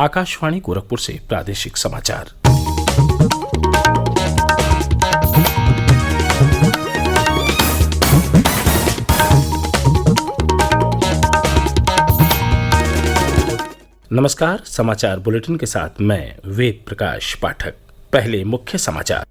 आकाशवाणी गोरखपुर से प्रादेशिक समाचार। नमस्कार, समाचार बुलेटिन के साथ मैं वेद प्रकाश पाठक। पहले मुख्य समाचार।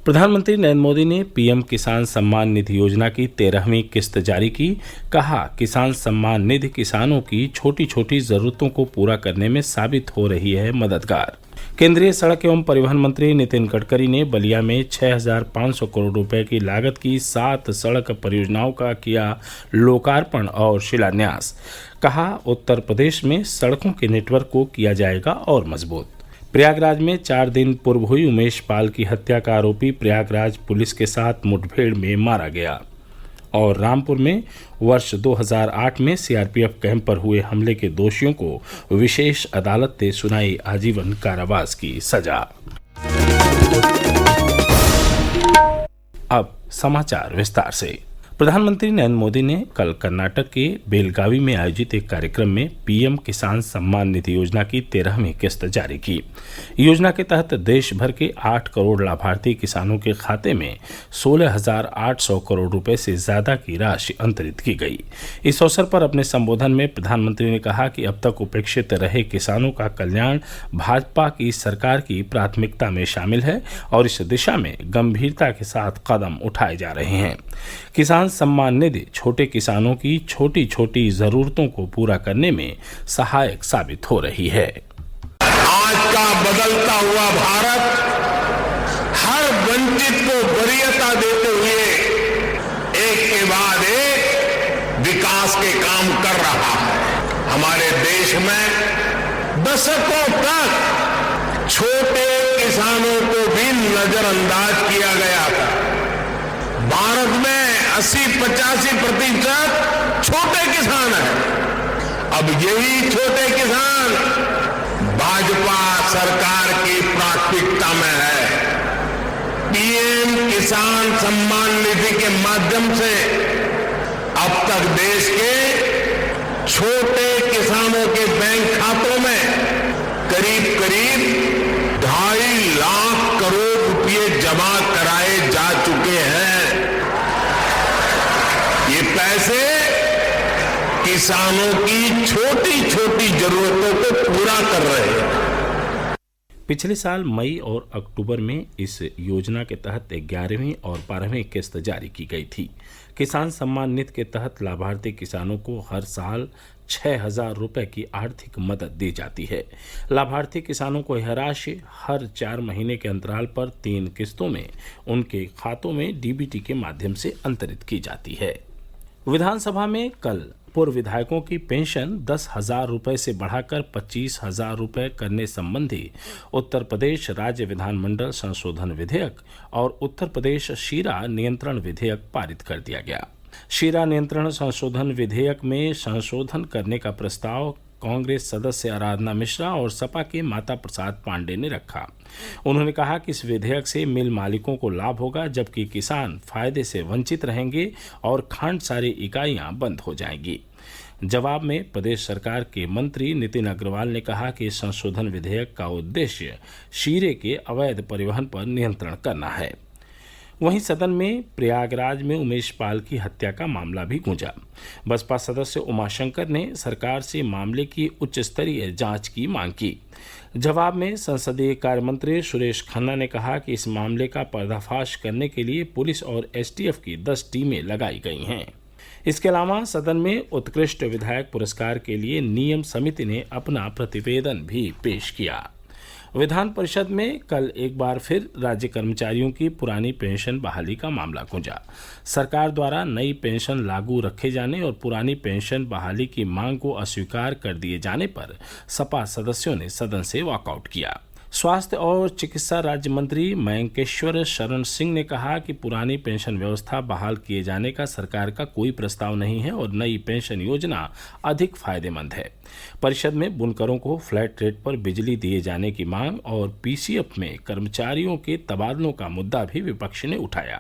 प्रधानमंत्री नरेंद्र मोदी ने पीएम किसान सम्मान निधि योजना की 13वीं किस्त जारी की। कहा, किसान सम्मान निधि किसानों की छोटी छोटी जरूरतों को पूरा करने में साबित हो रही है मददगार। केंद्रीय सड़क एवं परिवहन मंत्री नितिन गडकरी ने बलिया में 6,500 करोड़ रुपए की लागत की 7 सड़क परियोजनाओं का किया लोकार्पण और शिलान्यास। कहा, उत्तर प्रदेश में सड़कों के नेटवर्क को किया जाएगा और मजबूत। प्रयागराज में 4 दिन पूर्व हुई उमेश पाल की हत्या का आरोपी प्रयागराज पुलिस के साथ मुठभेड़ में मारा गया। और रामपुर में वर्ष 2008 में सीआरपीएफ कैंप पर हुए हमले के दोषियों को विशेष अदालत ने सुनाई आजीवन कारावास की सजा। अब समाचार विस्तार से। प्रधानमंत्री नरेंद्र मोदी ने कल कर्नाटक के बेलगावी में आयोजित एक कार्यक्रम में पीएम किसान सम्मान निधि योजना की 13वीं किस्त जारी की। योजना के तहत देश भर के 8 करोड़ लाभार्थी किसानों के खाते में 16,800 करोड़ रुपए से ज्यादा की राशि अंतरित की गई। इस अवसर पर अपने संबोधन में प्रधानमंत्री ने कहा कि अब तक उपेक्षित रहे किसानों का कल्याण भाजपा की सरकार की प्राथमिकता में शामिल है और इस दिशा में गंभीरता के साथ कदम उठाए जा रहे हैं। किसान सम्मान निधि छोटे किसानों की छोटी छोटी जरूरतों को पूरा करने में सहायक साबित हो रही है। आज का बदलता हुआ भारत हर वंचित को वरीयता देते हुए एक के बाद एक विकास के काम कर रहा है। हमारे देश में दशकों तक छोटे किसानों को भी नजरअंदाज किया गया था। भारत में 80-85% छोटे किसान हैं। अब यही छोटे किसान भाजपा सरकार की प्राथमिकता में है। पीएम किसान सम्मान निधि के माध्यम से अब तक देश के छोटे किसानों के बैंक खातों में करीब 2.5 लाख करोड़ रुपए जमा कराए जा चुके हैं। ये पैसे किसानों की छोटी छोटी जरूरतों को पूरा कर रहे हैं। पिछले साल मई और अक्टूबर में इस योजना के तहत 11वीं और 12वीं किस्त जारी की गई थी। किसान सम्मान निधि के तहत लाभार्थी किसानों को हर साल 6,000 रुपए की आर्थिक मदद दी जाती है। लाभार्थी किसानों को यह राशि हर 4 महीने के अंतराल पर 3 किस्तों में उनके खातों में डीबीटी के माध्यम से अंतरित की जाती है। विधानसभा में कल पूर्व विधायकों की पेंशन 10,000 रुपये से बढ़ाकर 25,000 रुपये करने संबंधी उत्तर प्रदेश राज्य विधानमंडल संशोधन विधेयक और उत्तर प्रदेश शीरा नियंत्रण विधेयक पारित कर दिया गया। शीरा नियंत्रण संशोधन विधेयक में संशोधन करने का प्रस्ताव कांग्रेस सदस्य आराधना मिश्रा और सपा के माता प्रसाद पांडे ने रखा। उन्होंने कहा कि इस विधेयक से मिल मालिकों को लाभ होगा, जबकि किसान फायदे से वंचित रहेंगे और खांडसारी इकाइयां बंद हो जाएंगी। जवाब में प्रदेश सरकार के मंत्री नितिन अग्रवाल ने कहा कि इस संशोधन विधेयक का उद्देश्य शीरे के अवैध परिवहन पर नियंत्रण करना है। वहीं सदन में प्रयागराज में उमेश पाल की हत्या का मामला भी गूंजा। बसपा सदस्य उमाशंकर ने सरकार से मामले की उच्च स्तरीय जांच की मांग की। जवाब में संसदीय कार्य मंत्री सुरेश खन्ना ने कहा कि इस मामले का पर्दाफाश करने के लिए पुलिस और एसटीएफ की 10 टीमें लगाई गई हैं। इसके अलावा सदन में उत्कृष्ट विधायक पुरस्कार के लिए नियम समिति ने अपना प्रतिवेदन भी पेश किया। विधान परिषद में कल एक बार फिर राज्य कर्मचारियों की पुरानी पेंशन बहाली का मामला गूंजा। सरकार द्वारा नई पेंशन लागू रखे जाने और पुरानी पेंशन बहाली की मांग को अस्वीकार कर दिए जाने पर सपा सदस्यों ने सदन से वॉकआउट किया। स्वास्थ्य और चिकित्सा राज्य मंत्री मयंकेश्वर शरण सिंह ने कहा कि पुरानी पेंशन व्यवस्था बहाल किए जाने का सरकार का कोई प्रस्ताव नहीं है और नई पेंशन योजना अधिक फायदेमंद है। परिषद में बुनकरों को फ्लैट रेट पर बिजली दिए जाने की मांग और पीसीएफ में कर्मचारियों के तबादलों का मुद्दा भी विपक्ष ने उठाया।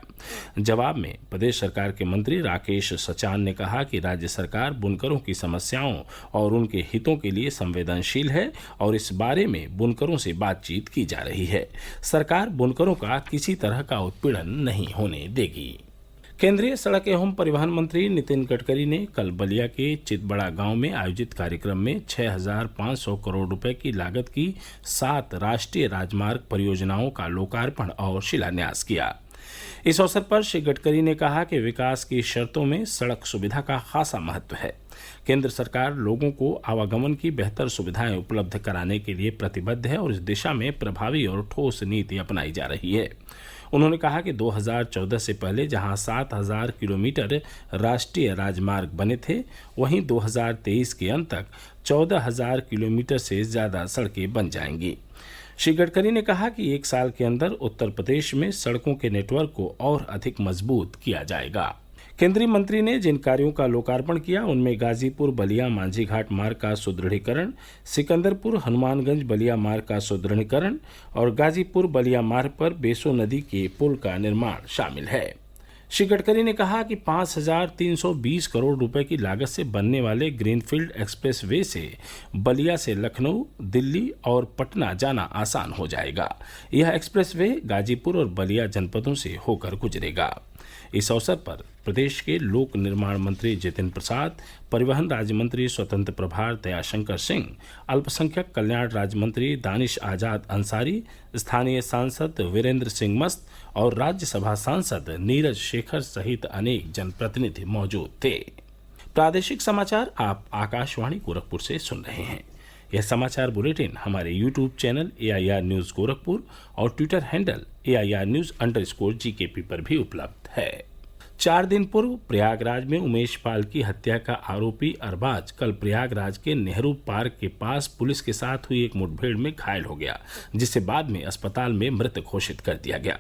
जवाब में प्रदेश सरकार के मंत्री राकेश सचान ने कहा कि राज्य सरकार बुनकरों की समस्याओं और उनके हितों के लिए संवेदनशील है और इस बारे में बुनकरों से बातचीत की जा रही है। सरकार बुनकरों का किसी तरह का उत्पीड़न नहीं होने देगी। केंद्रीय सड़क एवं परिवहन मंत्री नितिन गडकरी ने कल बलिया के चितबड़ा गांव में आयोजित कार्यक्रम में 6,500 करोड़ रुपए की लागत की 7 राष्ट्रीय राजमार्ग परियोजनाओं का लोकार्पण और शिलान्यास किया। इस अवसर पर श्री गडकरी ने कहा कि विकास की शर्तों में सड़क सुविधा का खासा महत्व है। केंद्र सरकार लोगों को आवागमन की बेहतर सुविधाएं उपलब्ध कराने के लिए प्रतिबद्ध है और इस दिशा में प्रभावी और ठोस नीति अपनाई जा रही है। उन्होंने कहा कि 2014 से पहले जहां 7,000 किलोमीटर राष्ट्रीय राजमार्ग बने थे, वहीं 2023 के अंत तक 14,000 किलोमीटर से ज़्यादा सड़कें बन जाएंगी। श्री गडकरी ने कहा कि 1 साल के अंदर उत्तर प्रदेश में सड़कों के नेटवर्क को और अधिक मजबूत किया जाएगा। केंद्रीय मंत्री ने जिन कार्यों का लोकार्पण किया उनमें गाजीपुर बलिया मांझी घाट मार्ग का सुदृढ़ीकरण, सिकंदरपुर हनुमानगंज बलिया मार्ग का सुदृढ़ीकरण और गाजीपुर बलिया मार्ग पर बेसो नदी के पुल का निर्माण शामिल है। श्री गडकरी ने कहा कि 5,320 करोड़ रुपए की लागत से बनने वाले ग्रीनफील्ड एक्सप्रेस वे से बलिया से लखनऊ, दिल्ली और पटना जाना आसान हो जाएगा। यह एक्सप्रेस वे गाजीपुर और बलिया जनपदों से होकर गुजरेगा। इस अवसर पर प्रदेश के लोक निर्माण मंत्री जितिन प्रसाद, परिवहन राज्य मंत्री स्वतंत्र प्रभार दयाशंकर सिंह, अल्पसंख्यक कल्याण राज्य मंत्री दानिश आजाद अंसारी, स्थानीय सांसद वीरेंद्र सिंह मस्त और राज्यसभा सांसद नीरज शेखर सहित अनेक जनप्रतिनिधि मौजूद थे। प्रादेशिक समाचार आप आकाशवाणी गोरखपुर से सुन रहे हैं। यह समाचार बुलेटिन हमारे YouTube channel AIR news Gorakhpur और ट्विटर हैंडल AIR News_GKP पर भी उपलब्ध है। 4 दिन पूर्व प्रयागराज में उमेश पाल की हत्या का आरोपी अरबाज कल प्रयागराज के नेहरू पार्क के पास पुलिस के साथ हुई एक मुठभेड़ में घायल हो गया, जिसे बाद में अस्पताल में मृत घोषित कर दिया गया।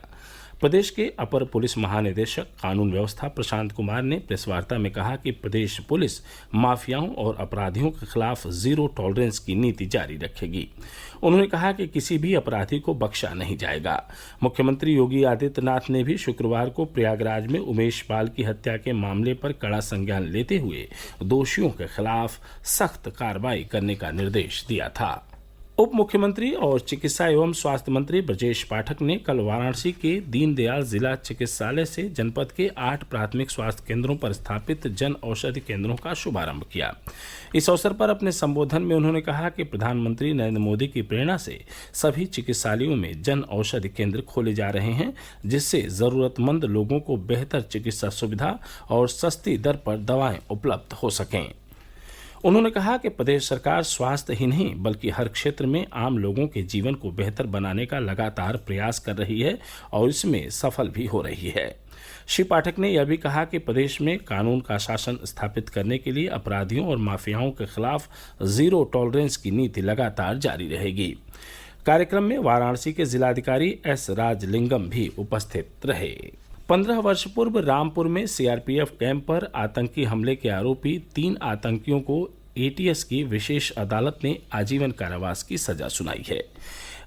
प्रदेश के अपर पुलिस महानिदेशक कानून व्यवस्था प्रशांत कुमार ने प्रेस वार्ता में कहा कि प्रदेश पुलिस माफियाओं और अपराधियों के खिलाफ जीरो टॉलरेंस की नीति जारी रखेगी। उन्होंने कहा कि किसी भी अपराधी को बख्शा नहीं जाएगा। मुख्यमंत्री योगी आदित्यनाथ ने भी शुक्रवार को प्रयागराज में उमेश पाल की हत्या के मामले पर कड़ा संज्ञान लेते हुए दोषियों के खिलाफ सख्त कार्रवाई करने का निर्देश दिया था। उप मुख्यमंत्री और चिकित्सा एवं स्वास्थ्य मंत्री ब्रजेश पाठक ने कल वाराणसी के दीनदयाल जिला चिकित्सालय से जनपद के 8 प्राथमिक स्वास्थ्य केंद्रों पर स्थापित जन औषधि केंद्रों का शुभारंभ किया। इस अवसर पर अपने संबोधन में उन्होंने कहा कि प्रधानमंत्री नरेंद्र मोदी की प्रेरणा से सभी चिकित्सालयों में जन औषधि केंद्र खोले जा रहे हैं, जिससे जरूरतमंद लोगों को बेहतर चिकित्सा सुविधा और सस्ती दर पर दवाएं उपलब्ध हो सकें। उन्होंने कहा कि प्रदेश सरकार स्वास्थ्य ही नहीं बल्कि हर क्षेत्र में आम लोगों के जीवन को बेहतर बनाने का लगातार प्रयास कर रही है और इसमें सफल भी हो रही है। श्री पाठक ने यह भी कहा कि प्रदेश में कानून का शासन स्थापित करने के लिए अपराधियों और माफियाओं के खिलाफ जीरो टॉलरेंस की नीति लगातार जारी रहेगी। कार्यक्रम में वाराणसी के जिलाधिकारी S राजलिंगम भी उपस्थित रहे। 15 वर्ष पूर्व रामपुर में सीआरपीएफ कैंप पर आतंकी हमले के आरोपी 3 आतंकियों को ATS की विशेष अदालत ने आजीवन कारावास की सजा सुनाई है।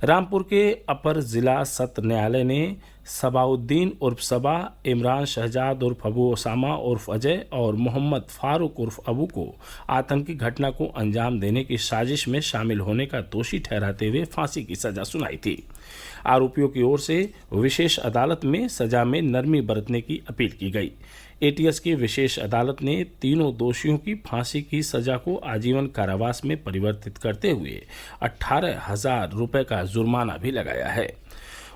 रामपुर के अपर जिला सत्र न्यायालय ने सबाउद्दीन उर्फ सबा, इमरान शहजाद उर्फ अबू ओसामा उर्फ अजय और मोहम्मद फारूक उर्फ अबू को आतंकी घटना को अंजाम देने की साजिश में शामिल होने का दोषी ठहराते हुए फांसी की सजा सुनाई थी। आरोपियों की ओर से विशेष अदालत में सजा में नरमी बरतने की अपील की गई। ATS की विशेष अदालत ने तीनों दोषियों की फांसी की सजा को आजीवन कारावास में परिवर्तित करते हुए 18,000 रुपये का जुर्माना भी लगाया है।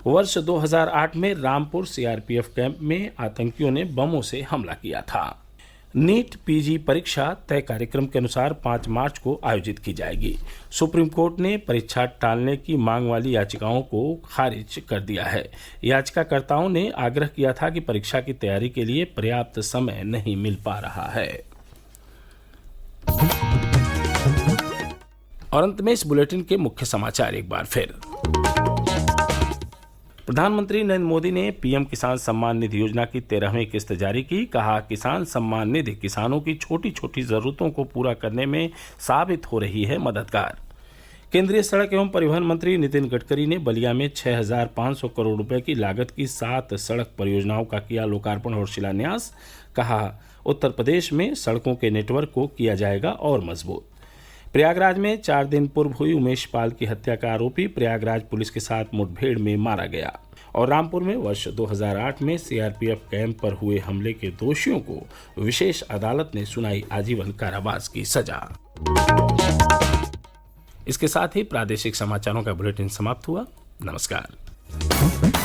वर्ष 2008 में रामपुर सीआरपीएफ कैंप में आतंकियों ने बमों से हमला किया था। नीट PG परीक्षा तय कार्यक्रम के अनुसार 5 मार्च को आयोजित की जाएगी। सुप्रीम कोर्ट ने परीक्षा टालने की मांग वाली याचिकाओं को खारिज कर दिया है। याचिकाकर्ताओं ने आग्रह किया था कि परीक्षा की तैयारी के लिए पर्याप्त समय नहीं मिल पा रहा है। और अंत में इस बुलेटिन के मुख्य समाचार एक बार फिर। प्रधानमंत्री नरेंद्र मोदी ने पीएम किसान सम्मान निधि योजना की 13वीं किस्त जारी की। कहा, किसान सम्मान निधि किसानों की छोटी छोटी जरूरतों को पूरा करने में साबित हो रही है मददगार। केंद्रीय सड़क एवं परिवहन मंत्री नितिन गडकरी ने बलिया में 6,500 करोड़ रुपए की लागत की 7 सड़क परियोजनाओं का किया लोकार्पण और शिलान्यास। कहा, उत्तर प्रदेश में सड़कों के नेटवर्क को किया जाएगा और मजबूत। प्रयागराज में 4 दिन पूर्व हुई उमेश पाल की हत्या का आरोपी प्रयागराज पुलिस के साथ मुठभेड़ में मारा गया। और रामपुर में वर्ष 2008 में सीआरपीएफ कैंप पर हुए हमले के दोषियों को विशेष अदालत ने सुनाई आजीवन कारावास की सजा। इसके साथ ही प्रादेशिक समाचारों का बुलेटिन समाप्त हुआ। नमस्कार।